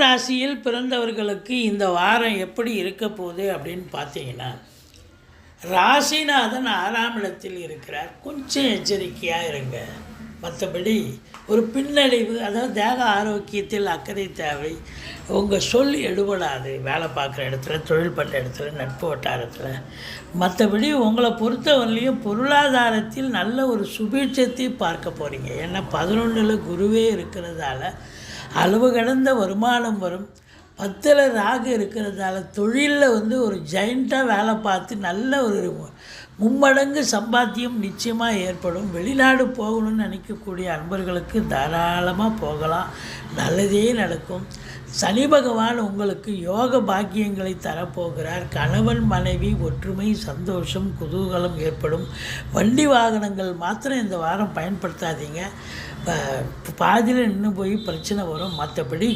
ராசியில் பிறந்தவர்களுக்கு இந்த வாரம் எப்படி இருக்க போகுது அப்படின்னு பார்த்தீங்கன்னா, ராசிநாதன் 6ஆம் இடத்தில் இருக்கிறார். கொஞ்சம் எச்சரிக்கையாக இருங்க. மற்றபடி ஒரு பின்னடைவு, அதாவது தேக ஆரோக்கியத்தில் அக்கறை தேவை. உங்கள் சொல் எடுபடாது. வேலை பார்க்குற இடத்துல, தொழில் பண்ணுற இடத்துல, நட்பு வட்டாரத்தில். மற்றபடி உங்களை பொறுத்தவரையிலையும் பொருளாதாரத்தில் நல்ல ஒரு சுபீட்சத்தை பார்க்க போகிறீங்க. ஏன்னா 11ல் குருவே இருக்கிறதால அளவு கடந்த வருமானம் வரும். 10ல் ராகு இருக்கிறதால தொழிலில் ஒரு ஜெயிண்ட்டாக வேலை பார்த்து நல்ல ஒரு மும்மடங்கு சம்பாத்தியம் நிச்சயமாக ஏற்படும். வெளிநாடு போகணும்னு நினைக்கக்கூடிய அன்பர்களுக்கு தாராளமாக போகலாம், நல்லதே நடக்கும். சனி பகவான் உங்களுக்கு யோக பாக்கியங்களை தரப்போகிறார். கணவன் மனைவி ஒற்றுமை, சந்தோஷம், குதூகலம் ஏற்படும். வண்டி வாகனங்கள் மாத்திரம் இந்த வாரம் பயன்படுத்தாதீங்க. பாதியில் நின்று போய் பிரச்சனை வரும். மற்றபடி